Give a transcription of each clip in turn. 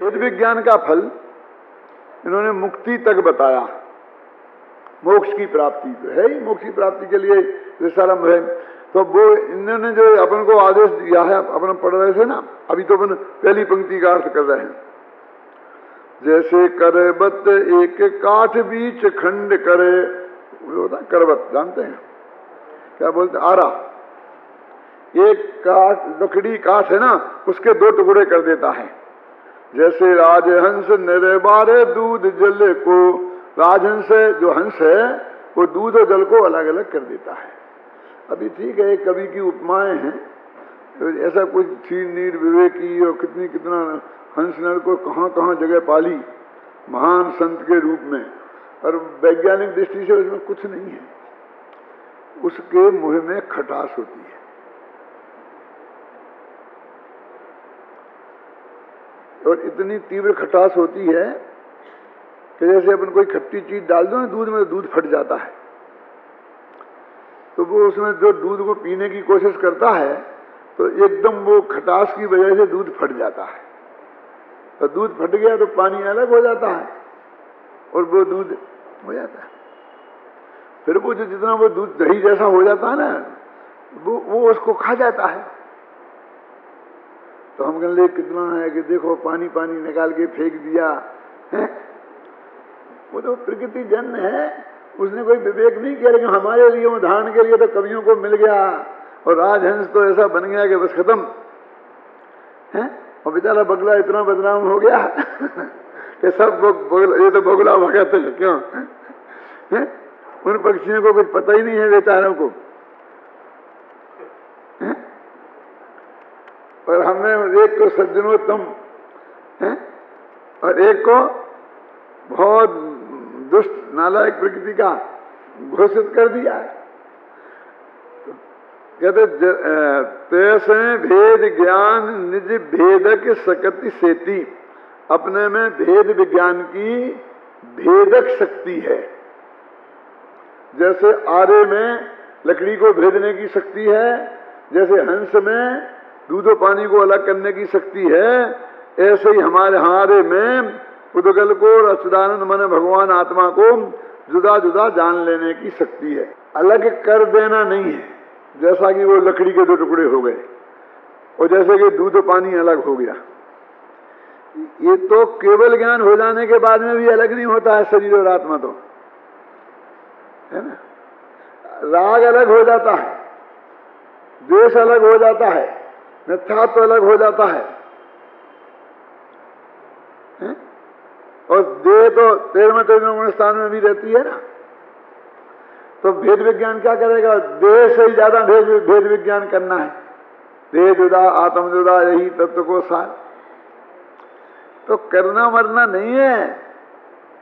वेद विज्ञान का फल इन्होंने मुक्ति तक बताया, मोक्ष की प्राप्ति तो है ही, मोक्ष की प्राप्ति के लिए ये सारा है। तो वो इन्होंने जो अपन को आदेश दिया है, अपन पढ़ रहे थे ना, अभी तो अपन पहली पंक्ति का अर्थ कर रहे हैं। जैसे करबत एक काठ बीच खंड करे, वो होता करबत, जानते हैं क्या बोलते हैं, आरा। एक काठ, लकड़ी काठ है ना, उसके दो टुकड़े कर देता है। जैसे राजहंस निरबारे दूध जल को, राजहंस जो हंस है वो दूध और जल को अलग अलग कर देता है। अभी ठीक है, कवि की उपमाएं हैं, तो ऐसा कुछ क्षीर नीर विवेकी और कितना हंस नर को कहाँ कहाँ जगह पाली महान संत के रूप में, और वैज्ञानिक दृष्टि से उसमें कुछ नहीं है। उसके मुंह में खटास होती है, और इतनी तीव्र खटास होती है कि जैसे अपन कोई खट्टी चीज डाल दो ना दूध में, तो दूध फट जाता है। तो वो उसमें जो दूध को पीने की कोशिश करता है तो एकदम वो खटास की वजह से दूध फट जाता है, और दूध फट गया तो पानी अलग हो जाता है और वो दूध हो जाता है। फिर वो जो जितना वो दूध दही जैसा हो जाता है ना, वो उसको खा जाता है। तो हम कहते कितना है कि देखो पानी पानी निकाल के फेंक दिया है? वो तो प्रकृति जन्य है, उसने कोई विवेक नहीं किया। लेकिन हमारे लिए, उदाहरण के लिए तो कवियों को मिल गया, और राजहंस तो ऐसा बन गया कि बस खत्म है। और बेचारा बगला इतना बदनाम हो गया कि सब ये तो बगुला भगत है, क्यों है? उन पक्षियों को कुछ पता ही नहीं है बेचारों को है? और हमने एक को सज्जनोत्तम है और एक को बहुत दुष्ट नालायक प्रकृति का घोषित कर दिया है। तो कहते तैसे भेद ज्ञान निज भेदक सकति सेती, अपने में भेद विज्ञान की भेदक शक्ति है। जैसे आरे में लकड़ी को भेदने की शक्ति है, जैसे हंस में दूध और पानी को अलग करने की शक्ति है, ऐसे ही हमारे में पुद्गल को, सच्चिदानंद मन भगवान आत्मा को जुदा जुदा जान लेने की शक्ति है। अलग कर देना नहीं है, जैसा कि वो लकड़ी के दो टुकड़े हो गए और जैसे कि दूध और पानी अलग हो गया। ये तो केवल ज्ञान हो जाने के बाद में भी अलग नहीं होता है शरीर और आत्मा, तो है ना। राग अलग हो जाता है, द्वेष अलग हो जाता है, मिथ्यात्व तो अलग हो जाता है, और देह तो 13वें स्थान में भी रहती है ना। तो भेद विज्ञान क्या करेगा? देह से ही ज्यादा भेद विज्ञान करना है। देह जुदा आत्म जुदा, यही तत्व को सार। तो करना मरना नहीं है,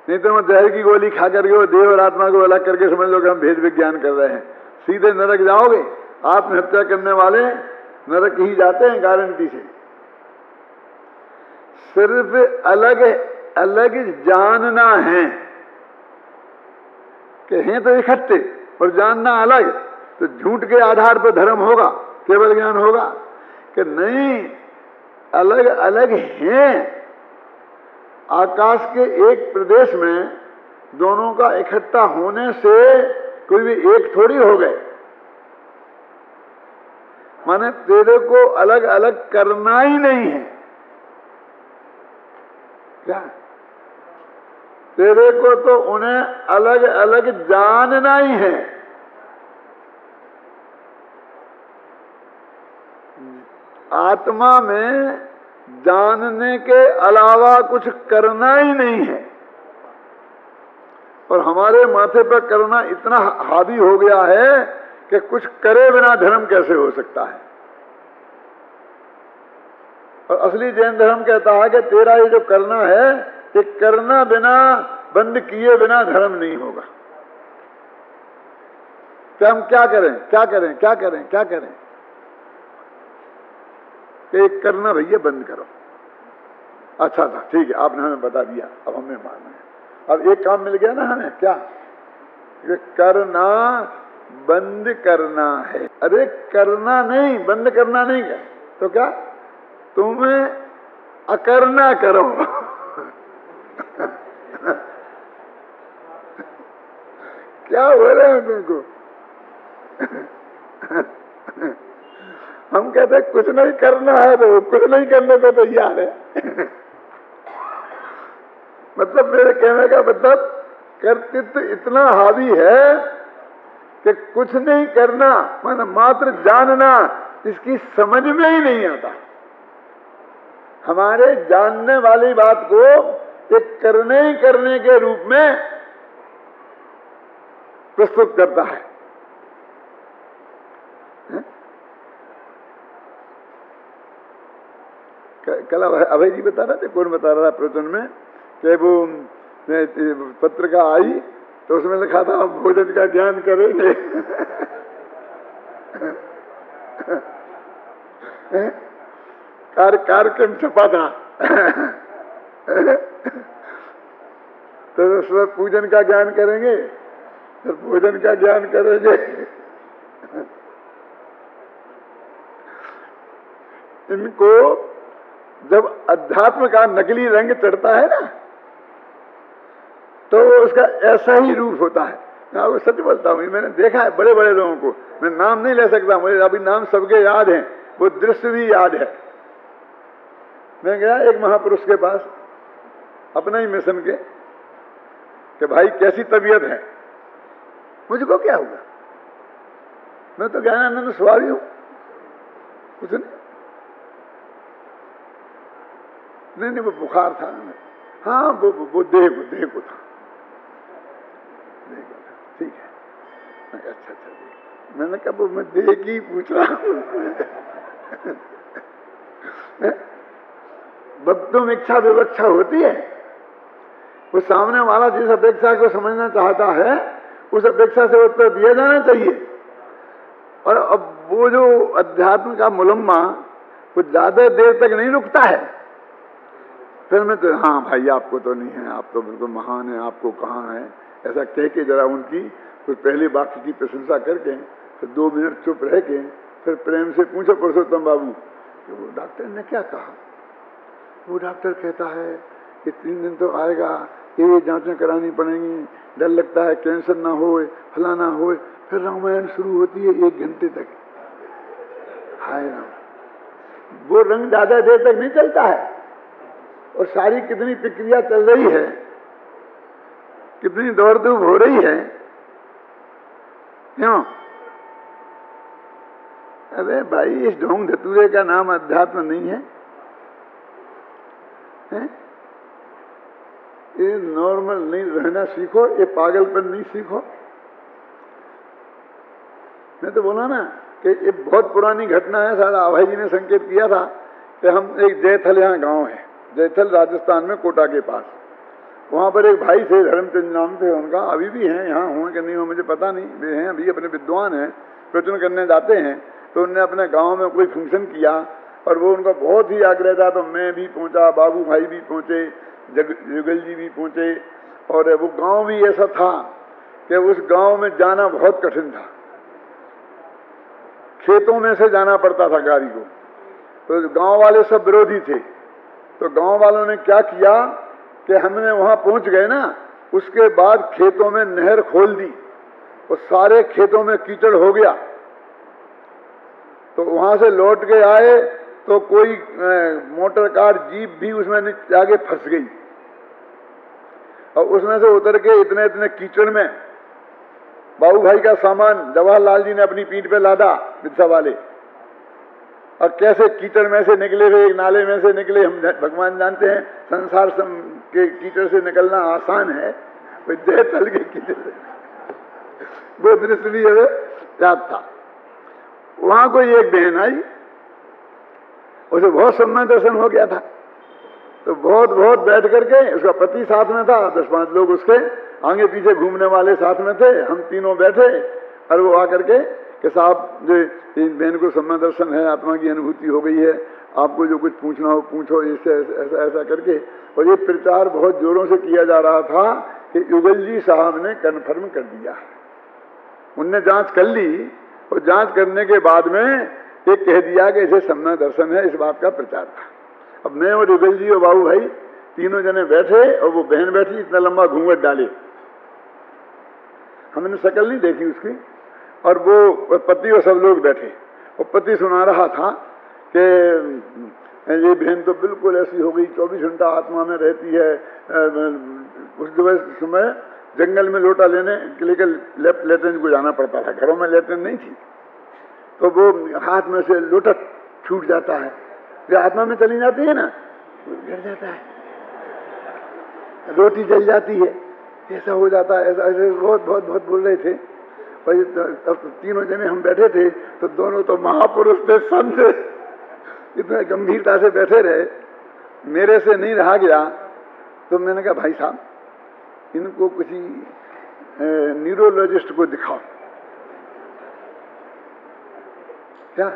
नहीं तो मैं जहर की गोली खा करके देह और आत्मा को अलग करके समझ लो कि हम भेद विज्ञान कर रहे हैं। सीधे नरक जाओगे। आत्महत्या करने वाले नरक ही जाते हैं गारंटी से। सिर्फ अलग अलग जानना है कि हैं तो इकट्ठे, और जानना अलग। तो झूठ के आधार पर धर्म होगा, केवल ज्ञान होगा कि नहीं, अलग अलग हैं। आकाश के एक प्रदेश में दोनों का इकट्ठा होने से कोई भी एक थोड़ी हो गए। माने तेरे को अलग अलग करना ही नहीं है। क्या? तेरे को तो उन्हें अलग अलग जानना ही है। आत्मा में जानने के अलावा कुछ करना ही नहीं है। और हमारे माथे पर करना इतना हावी हो गया है कि कुछ करे बिना धर्म कैसे हो सकता है। और असली जैन धर्म कहता है कि तेरा ये जो करना है, ये करना बिना, बंद किए बिना धर्म नहीं होगा। कि हम क्या करें क्या करें क्या करें क्या करें, कि करना भैया बंद करो। अच्छा था, ठीक है, आपने हमें बता दिया, अब हमें मानना है। अब एक काम मिल गया ना हमें, क्या? ये करना बंद करना है। अरे करना नहीं, बंद करना नहीं क्या, तो क्या तुम्हें अकरना करो। क्या बोले हैं तुमको? हम कहते कुछ नहीं करना है तो कुछ नहीं करने को तैयार है। मतलब मेरे कहने का मतलब कर्तृत्व इतना हावी है कि कुछ नहीं करना माने मात्र जानना, इसकी समझ में ही नहीं आता। हमारे जानने वाली बात को एक करने ही करने के रूप में प्रस्तुत करता है। कल अभय जी बता रहे थे, कौन बता रहा था प्रवचन में, कि वो पत्रिका आई तो उसमें लिखा था भोजन का ज्ञान करेंगे। कार्यक्रम छपा था। तो उसमें पूजन का ज्ञान करेंगे, फिर भोजन का ज्ञान करेंगे। इनको जब अध्यात्म का नकली रंग चढ़ता है ना, तो उसका ऐसा ही रूप होता है। मैं आपको सच बोलता हूँ, मैंने देखा है बड़े बड़े लोगों को, मैं नाम नहीं ले सकता, मुझे अभी नाम सबके याद हैं, वो दृश्य भी याद है। मैं गया एक महापुरुष के पास, अपना ही मिशन के, कि भाई कैसी तबीयत है? मुझको क्या हुआ, मैं तो ज्ञानानंद स्वामी हूं, कुछ नहीं, वो बुखार था। हाँ वो देह को था, ठीक है। अच्छा, मैंने कहा वो मैं देह की पूछ रहा हूं। भक्तों में इच्छा विवक्षा होती है, वो सामने वाला जिस अपेक्षा को समझना चाहता है उस अपेक्षा से उत्तर दिया जाना चाहिए। और अब वो जो अध्यात्म का मुलम्मा वो ज्यादा देर तक नहीं रुकता है। फिर मैं तो हाँ भाई आपको तो नहीं है, आप तो बिल्कुल महान है, आपको कहाँ है, ऐसा कह के जरा उनकी कुछ पहले वाक्य की प्रशंसा करके फिर 2 मिनट चुप रह के फिर प्रेम से पूछो पुरुषोत्तम बाबू कि वो डॉक्टर ने क्या कहा? वो डॉक्टर कहता है कि 3 दिन तो आएगा, ये जांचें करानी पड़ेंगी, डर लगता है कैंसर ना हो, फलाना हो। फिर रामायण शुरू होती है 1 घंटे तक। हाय राम, वो रंग ज्यादा देर तक नहीं चलता है। और सारी कितनी प्रक्रिया चल रही है, कितनी दौड़ धूप हो रही है, क्यों? अरे भाई इस ढोंग धतूरे का नाम अध्यात्म नहीं है, हैं? ये नॉर्मल नहीं रहना सीखो, ये पागलपन नहीं सीखो। मैं तो बोला ना कि ये बहुत पुरानी घटना है। सारा अभय जी ने संकेत किया था कि हम एक जयथल यहाँ गांव है, जयथल राजस्थान में कोटा के पास, वहाँ पर एक भाई थे, धर्मचंद नाम थे उनका, अभी भी हैं, यहाँ हुए कि नहीं हो मुझे पता नहीं, वे हैं अभी, अपने विद्वान हैं, प्रवचन करने जाते हैं। तो उन्होंने अपने गांव में कोई फंक्शन किया और वो उनका बहुत ही आग्रह था, तो मैं भी पहुंचा, बाबू भाई भी पहुंचे, जुगल जी भी पहुंचे। और वो गांव भी ऐसा था कि उस गांव में जाना बहुत कठिन था, खेतों में से जाना पड़ता था गाड़ी को। तो गांव वाले सब विरोधी थे, तो गांव वालों ने क्या किया कि हमने वहां पहुंच गए ना, उसके बाद खेतों में नहर खोल दी और सारे खेतों में कीचड़ हो गया। तो वहां से लौट के आए तो कोई मोटर कार जीप भी उसमें आगे फंस गई और उसमें से उतर के इतने इतने कीचड़ में बाबू भाई का सामान जवाहरलाल जी ने अपनी पीठ पे लादा, बिरसा वाले, और कैसे कीचड़ में से निकले हुए, एक नाले में से निकले। हम भगवान जानते हैं संसार के कीचड़ से निकलना आसान है, जय तल के कीचड़ से वो दृश्य भी हमें याद था। वहां कोई एक बहन आई, उसे बहुत सम्मान दर्शन हो गया था, तो बहुत बैठ करके, उसका पति साथ में था, 10-5 लोग उसके आगे पीछे घूमने वाले साथ में थे, हम तीनों बैठे। और वो आकर के कि साहब जो इन बहन को सम्मान दर्शन है, आत्मा की अनुभूति हो गई है, आपको जो कुछ पूछना हो पूछो, इससे ऐसा करके। और ये प्रचार बहुत जोरों से किया जा रहा था कि युगल जी साहब ने कन्फर्म कर दिया है। उनने जांच कर ली और जांच करने के बाद में एक कह दिया कि इसे समना दर्शन है, इस बात का प्रचार था। अब मैं और युगल जी और बाबू भाई तीनों जने बैठे और वो बहन बैठी, इतना लंबा घूंघट डाले, हमने शक्ल नहीं देखी उसकी, और वो पति और सब लोग बैठे और पति सुना रहा था कि ये बहन तो बिल्कुल ऐसी हो गई, 24 घंटा आत्मा में रहती है। उस समय जंगल में लोटा लेने के लिए लेटरिन को जाना पड़ता था, घरों में लेटरिन नहीं थी, तो वो हाथ में से लोटा छूट जाता है, जो आत्मा में चली जाती है ना, गिर जाता है, रोटी जल जाती है, ऐसा हो जाता है। ऐसा ऐसे बहुत बहुत बहुत बोल रहे थे। अब तीनों जने हम बैठे थे तो दोनों तो महापुरुष थे, संत, इतने गंभीरता से बैठे रहे, मेरे से नहीं रहा गया। तो मैंने कहा भाई साहब, इनको किसी न्यूरोलॉजिस्ट को दिखाओ। क्या?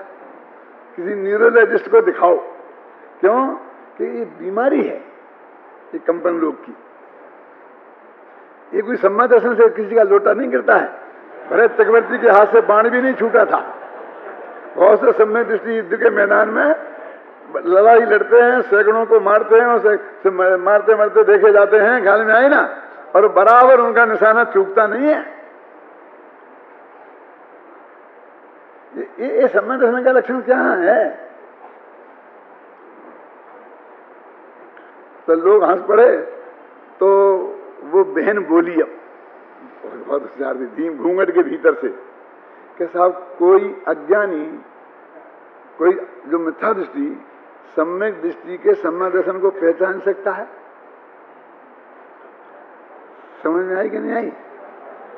किसी न्यूरोलॉजिस्ट को दिखाओ। क्यों? कि ये बीमारी है, ये कंपन रोग की। ये कोई सम्मा दर्शन से किसी का लोटा नहीं गिरता है। भरत चक्रवर्ती के हाथ से बाण भी नहीं छूटा था। बहुत से सम्यक दृष्टि युद्ध के मैदान में लड़ाई लड़ते हैं, सैकड़ों को मारते हैं, और मारते मारते देखे जाते हैं, ख्याल में आए ना, और बराबर उनका निशाना चूकता नहीं है। ये सम्यक दर्शन का लक्षण क्या है? तो लोग हंस पड़े। तो वो बहन बोली, अब बहुत होशियार थी, घूंघट के भीतर से, कि साहब कोई अज्ञानी, कोई जो मिथ्या दृष्टि सम्यक दृष्टि के सम्यक दर्शन को पहचान सकता है? समझ में आई कि नहीं आई?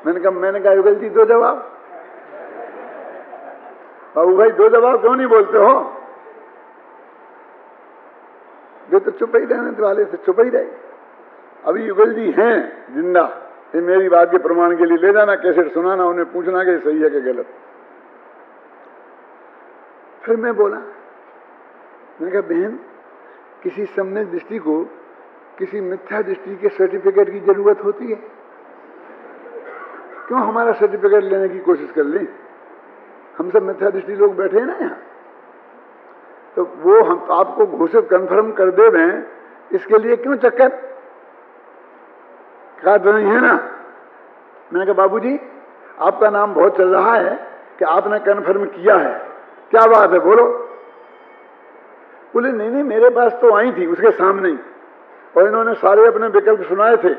मैंने कहा युगल जी दो जवाब। बाबू भाई दो जवाब क्यों नहीं बोलते हो? जो तो चुप ही रहने वाले थे, चुप ही रहे। अभी युगल जी हैं जिंदा, ये मेरी बात के प्रमाण के लिए ले जाना, कैसेट सुनाना, उन्हें पूछना कि सही है कि गलत। फिर मैं बोला, मैंने कहा बहन, किसी सम्यक दृष्टि को किसी मिथ्या दृष्टि के सर्टिफिकेट की जरूरत होती है? क्यों हमारा सर्टिफिकेट लेने की कोशिश कर लें? हम सब मिथ्या दृष्टि लोग बैठे हैं ना यहाँ, तो वो हम आपको घोषित कन्फर्म कर दे दें, इसके लिए क्यों चक्कर काट रही है ना? मैंने कहा बाबूजी, आपका नाम बहुत चल रहा है कि आपने कन्फर्म किया है, क्या बात है बोलो। बोले नहीं नहीं, मेरे पास तो आई थी उसके सामने ही, और इन्होंने सारे अपने विकल्प सुनाए थे,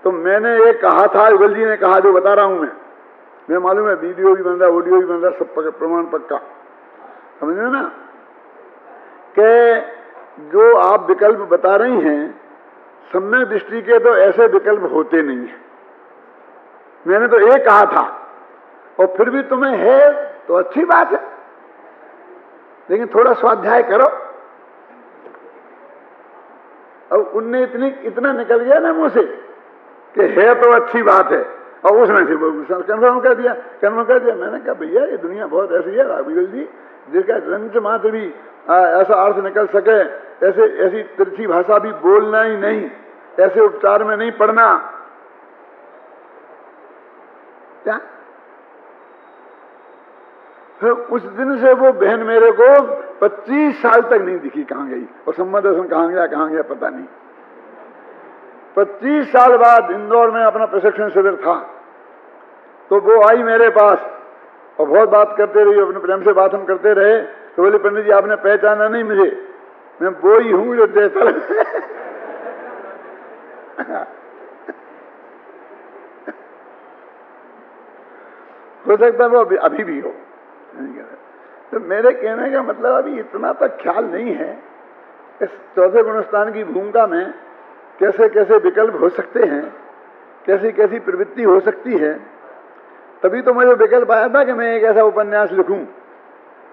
तो मैंने ये कहा था, युगल जी ने कहा जो बता रहा हूं मैं मालूम है, वीडियो भी बन रहा, ऑडियो भी बन रहा, सब प्रमाण पक्का, समझ में ना, कि जो आप विकल्प बता रही हैं सम्यक दृष्टि के तो ऐसे विकल्प होते नहीं है। मैंने तो ये कहा था, और फिर भी तुम्हें है तो अच्छी बात है, लेकिन थोड़ा स्वाध्याय करो। अब उनने इतना निकल गया ना मुंह से कि है तो अच्छी बात है, और उसमें से कन्फर्म कर दिया। मैंने कहा भैया ये दुनिया बहुत ऐसी है राघुल जी, जिसका रंच मात्र भी ऐसा अर्थ निकल सके, ऐसी तिरछी भाषा भी बोलना ही नहीं, ऐसे उपचार में नहीं पढ़ना। क्या? फिर उस दिन से वो बहन मेरे को 25 साल तक नहीं दिखी, कहां गई, और सम्यक दर्शन कहां गया पता नहीं। 25 साल बाद इंदौर में अपना प्रशिक्षण शिविर था, तो वो आई मेरे पास और बहुत बात करते रही, अपने प्रेम से बात हम करते रहे। तो बोले पंडित जी आपने पहचाना नहीं मुझे, मैं वो ही हूं जो देता। हो सकता है वो अभी भी हो। तो मेरे कहने का मतलब अभी इतना तक ख्याल नहीं है इस चौथे गुणस्थान की भूमिका में कैसे कैसे विकल्प हो सकते हैं, कैसी कैसी प्रवृत्ति हो सकती है। तभी तो मुझे विकल्प आया था कि मैं एक ऐसा उपन्यास लिखूं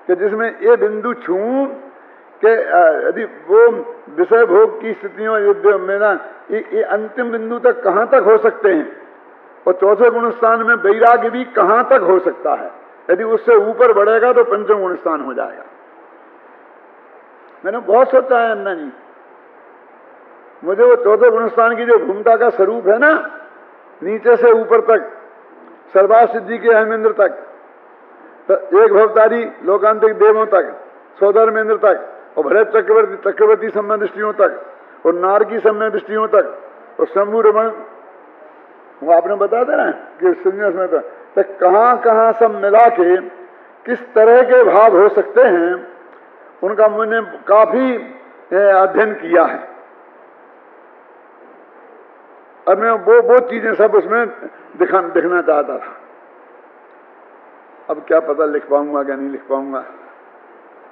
कि जिसमें ये बिंदु छूं कि यदि वो विषय भोग की स्थितियों युद्ध में ना ये अंतिम बिंदु तक कहां तक हो सकते हैं, और चौथे गुणस्थान में वैराग्य भी कहां तक हो सकता है। यदि उससे ऊपर बढ़ेगा तो पंचम गुणस्थान हो जाएगा। मैंने बहुत सोचा है अन्ना जी, मुझे वो चौथे गुणस्थान की जो भूमिका का स्वरूप है ना, नीचे से ऊपर तक, सर्वा सिद्धि के अहमेंद्र तक, तो एक भवतारी लोकांतिक देवों तक, सौधर्मेंद्र तक, और भरत चक्रवर्ती सम्य दृष्टियों तक, और नारकी सम्य दृष्टियों तक, और शंभु रमण, वो आपने बता देना कि संन्यास में तो कहाँ कहाँ सब मिला के किस तरह के भाव हो सकते हैं, उनका मैंने काफी अध्ययन किया है। और मैं वो चीजें सब उसमें दिखना चाहता था। अब क्या पता लिख पाऊंगा क्या नहीं लिख पाऊंगा,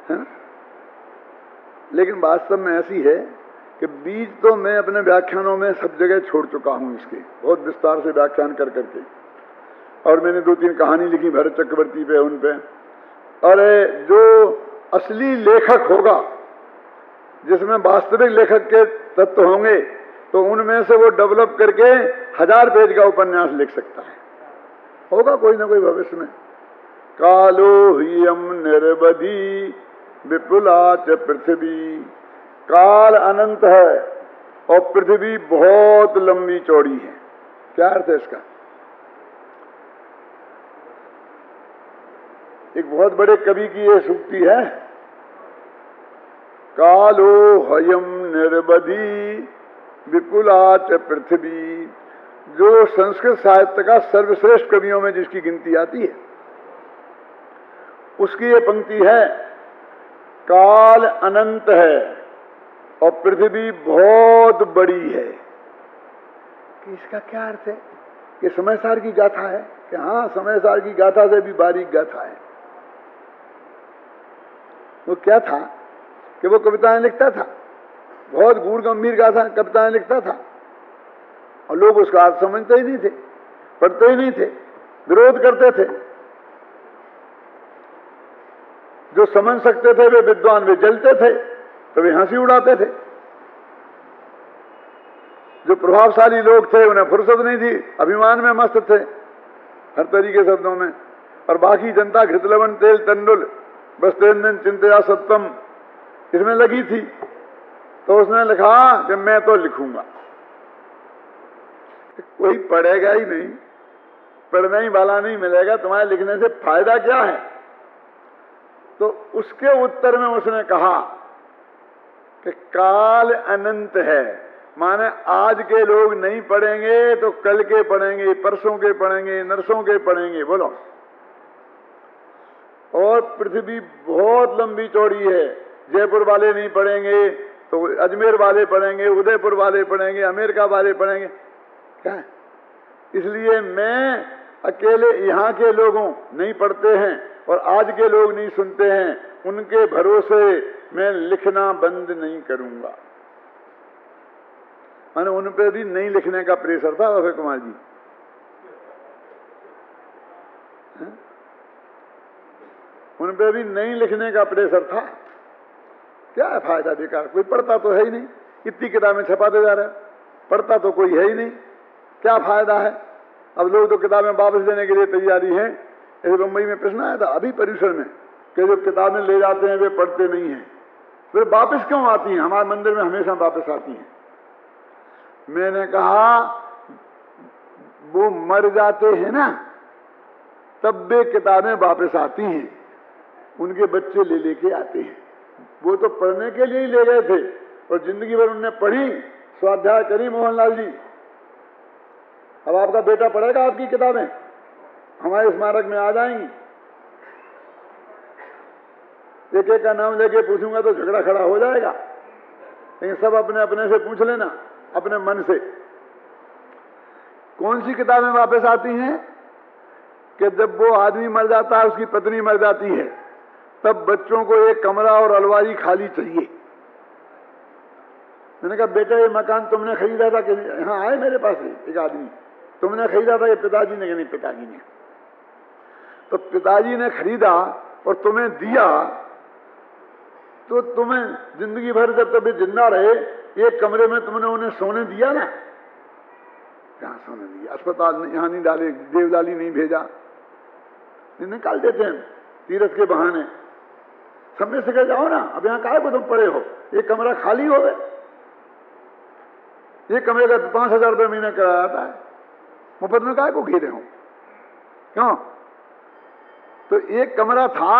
है ना? लेकिन वास्तव में ऐसी है कि बीज तो मैं अपने व्याख्यानों में सब जगह छोड़ चुका हूं, इसके बहुत विस्तार से व्याख्यान कर करके, और मैंने 2-3 कहानी लिखी भरत चक्रवर्ती पे, उन पे। और जो असली लेखक होगा, जिसमें वास्तविक लेखक के तत्व होंगे, तो उनमें से वो डेवलप करके 1000 पेज का उपन्यास लिख सकता है, होगा कोई ना कोई भविष्य में। कालो ह्यम निर्बधी विपुला च पृथ्वी, काल अनंत है और पृथ्वी बहुत लंबी चौड़ी है। क्या अर्थ है इसका? एक बहुत बड़े कवि की यह सूक्ति है, कालो हयम निर्बधी विपुला च पृथ्वी, जो संस्कृत साहित्य का सर्वश्रेष्ठ कवियों में जिसकी गिनती आती है, उसकी ये पंक्ति है, काल अनंत है और पृथ्वी बहुत बड़ी है। कि इसका क्या अर्थ है? कि समय सार की गाथा है? कि हाँ, समय सार की गाथा से भी बारीक गाथा है। वो क्या था कि वो कविताएं लिखता था, बहुत गूढ़ गंभीर गाथा कविताएं लिखता था, और लोग उसका अर्थ समझते ही नहीं थे, पढ़ते ही नहीं थे, विरोध करते थे। जो समझ सकते थे वे विद्वान, वे जलते थे, तो वे हंसी उड़ाते थे। जो प्रभावशाली लोग थे उन्हें फुर्सत नहीं थी, अभिमान में मस्त थे हर तरीके शब्दों में, और बाकी जनता घृतलवन तेल तंडुल बस्तेंदन चिंतया सत्तम इसमें लगी थी। तो उसने लिखा कि मैं तो लिखूंगा, कोई पढ़ेगा ही नहीं, पढ़ने ही वाला नहीं मिलेगा, तुम्हारे लिखने से फायदा क्या है? तो उसके उत्तर में उसने कहा कि काल अनंत है, माने आज के लोग नहीं पढ़ेंगे तो कल के पढ़ेंगे, परसों के पढ़ेंगे, नरसों के पढ़ेंगे। बोलो, और पृथ्वी बहुत लंबी चौड़ी है, जयपुर वाले नहीं पढ़ेंगे तो अजमेर वाले पढ़ेंगे, उदयपुर वाले पढ़ेंगे, अमेरिका वाले पढ़ेंगे। क्या है? इसलिए मैं अकेले यहाँ के लोगों नहीं पढ़ते हैं और आज के लोग नहीं सुनते हैं, उनके भरोसे मैं लिखना बंद नहीं करूंगा। मैंने उन पे भी नहीं लिखने का प्रेशर था अभय कुमार जी, उन पे भी नहीं लिखने का प्रेशर था। क्या है फायदा? बेकार, कोई पढ़ता तो है ही नहीं, इतनी किताबें छपाते जा रहे हैं, पढ़ता तो कोई है ही नहीं, क्या फायदा है? अब लोग तो किताबें वापस देने के लिए तैयारी हैं। ऐसे बम्बई में प्रश्न आया था अभी परिसर में कि जो किताबें ले जाते हैं वे पढ़ते नहीं हैं, फिर वापस क्यों आती हैं? हमारे मंदिर में हमेशा वापस आती हैं। मैंने कहा वो मर जाते हैं ना, तब वे किताबें वापस आती हैं, उनके बच्चे ले लेके आते हैं। वो तो पढ़ने के लिए ही ले गए थे और जिंदगी भर उन्होंने पढ़ी, स्वाध्याय करी मोहनलाल जी। अब आपका बेटा पढ़ेगा आपकी किताबें, हमारे स्मारक में आ जाएंगी। एक एक का नाम लेके पूछूंगा तो झगड़ा खड़ा हो जाएगा, लेकिन सब अपने अपने से पूछ लेना, अपने मन से। कौन सी किताबें वापस आती हैं? कि जब वो आदमी मर जाता है, उसकी पत्नी मर जाती है, तब बच्चों को एक कमरा और अलमारी खाली चाहिए। मैंने कहा बेटा ये मकान तुमने खरीदा था कि नहीं? हाँ, आए मेरे पास एक आदमी, तुमने खरीदा था? ये पिताजी ने। कि नहीं, पिताजी ने। तो पिताजी ने खरीदा और तुम्हें दिया, तो तुम्हें जिंदगी भर जब तक जिंदा रहे एक कमरे में तुमने उन्हें सोने दिया ना? कहाँ सोने दिया? अस्पताल यहाँ नहीं डाले, देवलाली नहीं भेजा, निकाल देते हैं तीरथ के बहाने। समय से कह जाओ ना, अब यहाँ काहे को तुम पड़े हो, ये कमरा खाली हो गए। ये कमरे का 5,000 रुपये महीना किराया आता है, मुफ्त में काहे को घेरे हो? क्यों? तो एक कमरा था,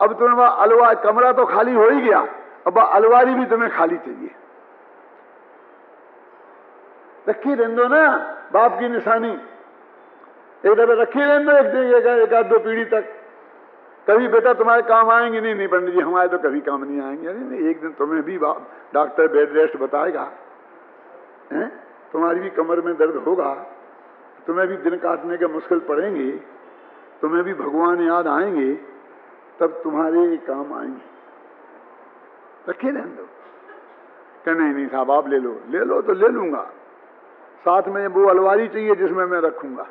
अब तुम्हें वह अलवारी, कमरा तो खाली हो ही गया, अब अलवारी भी तुम्हें खाली चाहिए। रखी रहने दो ना बाप की निशानी, एक दफे रखी रहने दो, एक आध 2 पीढ़ी तक। कभी बेटा तुम्हारे काम आएंगे? नहीं पंडित जी हमारे तो कभी काम नहीं आएंगे। नहीं, एक दिन तुम्हें भी डॉक्टर बेड रेस्ट बताएगा, तुम्हारी भी कमर में दर्द होगा, तुम्हें भी दिन काटने के मुश्किल पड़ेंगे, तुम्हें भी भगवान याद आएंगे, तब तुम्हारे ये काम आएंगे। रखे रहने दो। क्या नहीं साहब आप ले लो तो ले लूंगा, साथ में वो अलवारी चाहिए जिसमें मैं रखूंगा।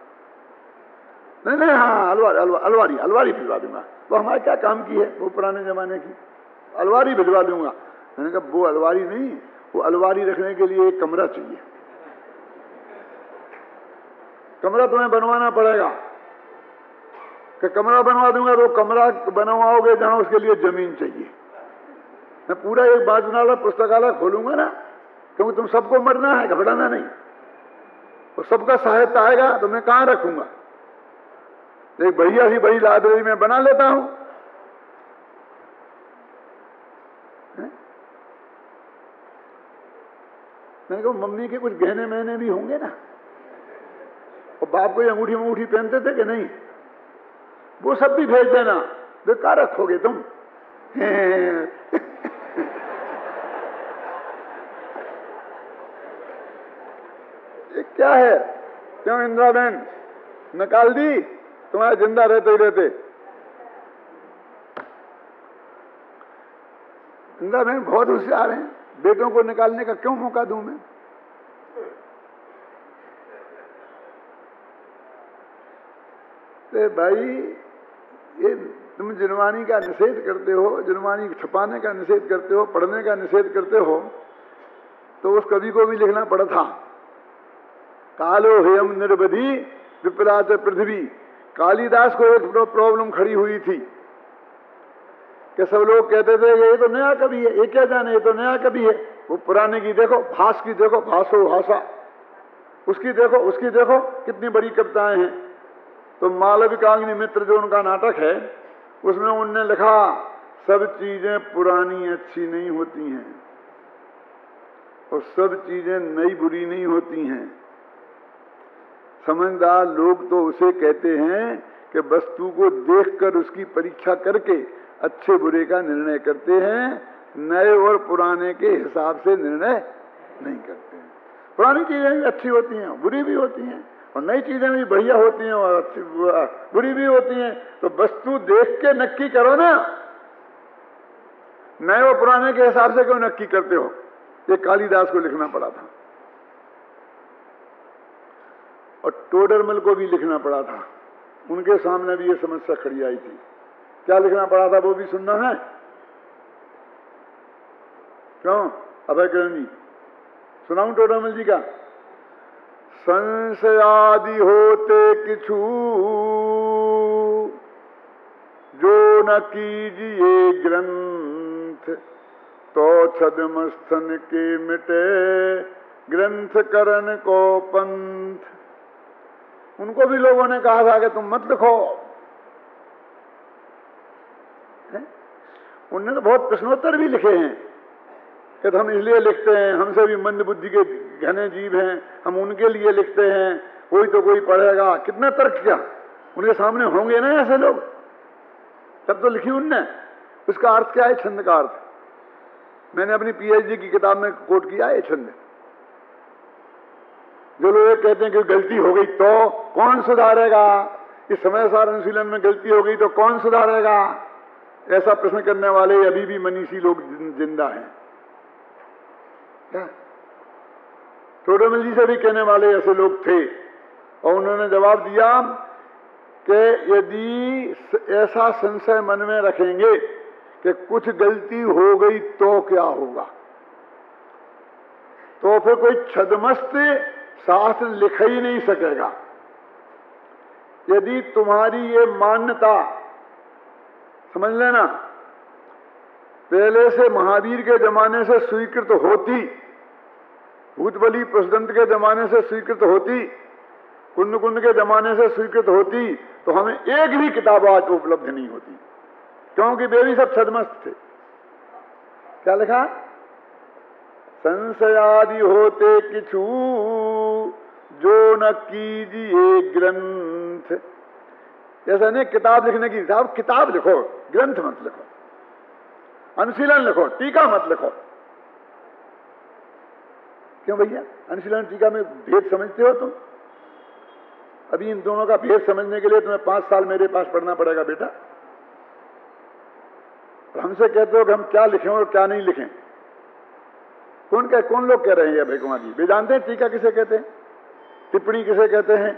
नहीं हाँ अलवारी भिजवा दूंगा। वो हमारे क्या काम की है, वो पुराने जमाने की अलवारी भिजवा दूंगा। मैंने कहा वो अलवारी नहीं, वो अलवारी रखने के लिए एक कमरा चाहिए। कमरा तुम्हें बनवाना पड़ेगा। कि कमरा बनवा दूंगा तो कमरा बनवाओगे जहां, उसके लिए जमीन चाहिए। मैं पूरा एक बाजनाला पुस्तकालय खोलूंगा ना, क्योंकि तुम सबको मरना है, घबराना नहीं। तो सबका साहित्य आएगा तो मैं कहां रखूंगा? एक बढ़िया सी बड़ी लाइब्रेरी में बना लेता हूं। मैंने कहा मम्मी के कुछ गहने महने भी होंगे ना, और बाप को अंगूठी पहनते थे कि नहीं, वो सब भी भेज देना। तो क्या रखोगे तुम? ये क्या है? क्यों इंदिरा बहन निकाल दी तुम्हारे जिंदा रहते ही रहते? इंदिरा बहन बहुत होशियार हैं, बेटों को निकालने का क्यों मौका दूं मैं? भाई ये तुम जिनवानी का निषेध करते हो, जिनवानी छपाने का निषेध करते हो, पढ़ने का निषेध करते हो, तो उस कवि को भी लिखना पड़ा था। कालो हेयम निर्बधी विपरात पृथ्वी। कालिदास को एक प्रॉब्लम खड़ी हुई थी कि सब लोग कहते थे ये तो नया कवि है, ये क्या जाने ये तो नया कवि है। वो पुराने की देखो, भास की देखो, भाषो भाषा, उसकी देखो कितनी बड़ी कविताएं हैं। तो मालविकाग्नि मित्र जो उनका नाटक है, उसमें उनने लिखा सब चीजें पुरानी अच्छी नहीं होती हैं और सब चीजें नई बुरी नहीं होती हैं। समझदार लोग तो उसे कहते हैं कि वस्तु को देखकर उसकी परीक्षा करके अच्छे बुरे का निर्णय करते हैं, नए और पुराने के हिसाब से निर्णय नहीं करते हैं। पुरानी चीजें भी अच्छी होती हैं, बुरी भी होती हैं, और नई चीजें भी बढ़िया होती हैं और अच्छी बुरी भी होती हैं। तो वस्तु देख के नक्की करो ना, नए और पुराने के हिसाब से क्यों नक्की करते हो? ये कालिदास को लिखना पड़ा था और टोडरमल को भी लिखना पड़ा था। उनके सामने भी ये समस्या खड़ी आई थी। क्या लिखना पड़ा था वो भी सुनना है? क्यों अभय किरण जी सुनाऊं टोडरमल जी का? संशयादि होते किछु जो न कीजिए ग्रंथ, तो छद्मस्थन के मिटे ग्रंथ करण को पंथ। उनको भी लोगों ने कहा था कि तुम मत लिखो। उन्होंने तो बहुत प्रश्नोत्तर भी लिखे हैं कि हम इसलिए लिखते हैं, हमसे भी मंद बुद्धि के घने जीव हैं, हम उनके लिए लिखते हैं, कोई तो कोई पढ़ेगा। कितना तर्क किया, उनके सामने होंगे ना ऐसे लोग, तब तो लिखी उनने। उसका अर्थ क्या है? छंद का अर्थ मैंने अपनी पीएचडी की किताब में कोट किया है। छंद जो लोग कहते हैं कि गलती हो गई तो कौन सुधारेगा, इस समय सार अनुशीलन में गलती हो गई तो कौन सुधारेगा, ऐसा प्रश्न करने वाले अभी भी मनीषी लोग जिंदा हैं। टोडरमल जी से भी कहने वाले ऐसे लोग थे, और उन्होंने जवाब दिया कि यदि ऐसा संशय मन में रखेंगे कि कुछ गलती हो गई तो क्या होगा, तो फिर कोई छद्मस्त शास्त्र लिख ही नहीं सकेगा। यदि तुम्हारी ये मान्यता, समझ लेना, पहले से महावीर के जमाने से स्वीकृत होती, भूतबली प्रेसिडेंट के जमाने से स्वीकृत होती, कुंद के जमाने से स्वीकृत होती, तो हमें एक भी किताब आज उपलब्ध नहीं होती, क्योंकि वे भी सब छदमस्त थे। क्या लिखा? संशयादि होते किछु जो न कीजिए ग्रंथ। ऐसा नहीं किताब लिखने की, साहब किताब लिखो, ग्रंथ मत लिखो, अनुशीलन लिखो, टीका मत लिखो। क्यों भैया? अनुशीलन टीका में भेद समझते हो तुम? अभी इन दोनों का भेद समझने के लिए तुम्हें 5 साल मेरे पास पढ़ना पड़ेगा बेटा। हमसे कहते हो कि हम क्या लिखें और क्या नहीं लिखें। कौन लोग कह रहे हैं भाई कुमार जी? वे जानते हैं टीका किसे कहते हैं, टिप्पणी किसे कहते हैं,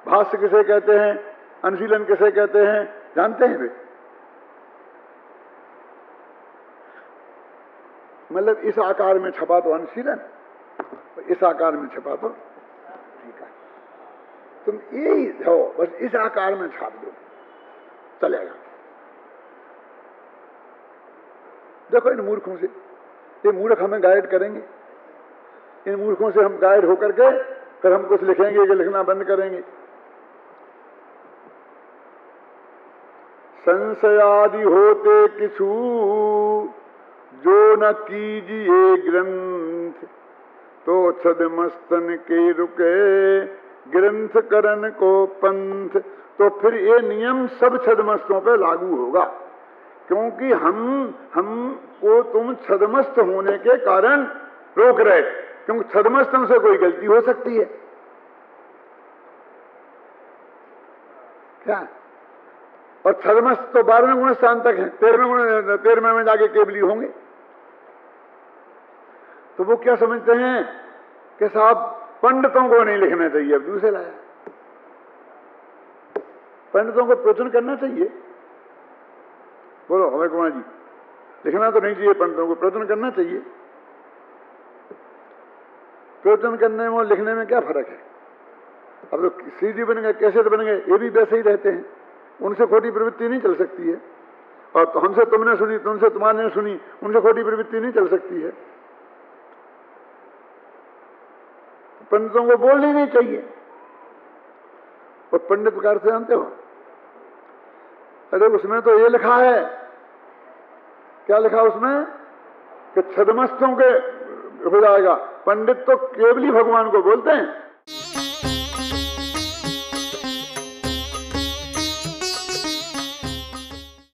भाष्य किसे कहते हैं, अनुशीलन किसे कहते हैं, जानते हैं वे? मतलब इस आकार में छपा तो अनुशीलन, इस आकार में छपा तो टीका। तुम यही हो, बस इस आकार में छाप दो, चलेगा। देखो इन मूर्खों से, ये मूर्ख हमें गाइड करेंगे। इन मूर्खों से हम गाइड होकर के फिर हम कुछ लिखेंगे कि लिखना बंद करेंगे। संशयादि होते किछु जो न कीजिए ग्रंथ, तो छदमस्तन के रुके ग्रंथ करन को पंथ। तो फिर ये नियम सब छदमस्तों पे लागू होगा, क्योंकि हमको तुम छदमस्त होने के कारण रोक रहे, क्योंकि छदमस्तों से कोई गलती हो सकती है क्या? और छदमस्त तो 12वें गुण स्थान तक है, 13वें में जाके केवली होंगे। तो वो क्या समझते हैं कि साहब पंडितों को नहीं लिखना चाहिए, अब दूसरे लाया। पंडितों को प्रवचन करना चाहिए। बोलो अभय कुमार जी, लिखना तो नहीं चाहिए पंडितों को, प्रवचन करना चाहिए। प्रवचन करने में और लिखने में क्या फर्क है? अब तो सीडी बन गए, कैसेट बन गए, ये भी वैसे ही रहते हैं, उनसे खोटी प्रवृत्ति नहीं चल सकती है। और तो हमसे तुमने सुनी, तुमसे तुम्हारे सुनी, उनसे खोटी प्रवृत्ति नहीं चल सकती है। पंडितों को बोलनी नहीं चाहिए। और पंडित प्रकार से जानते हो, अरे उसमें तो ये लिखा है, क्या लिखा उसमें कि छदमस्तों के हो जाएगा। पंडित तो केवली भगवान को बोलते हैं,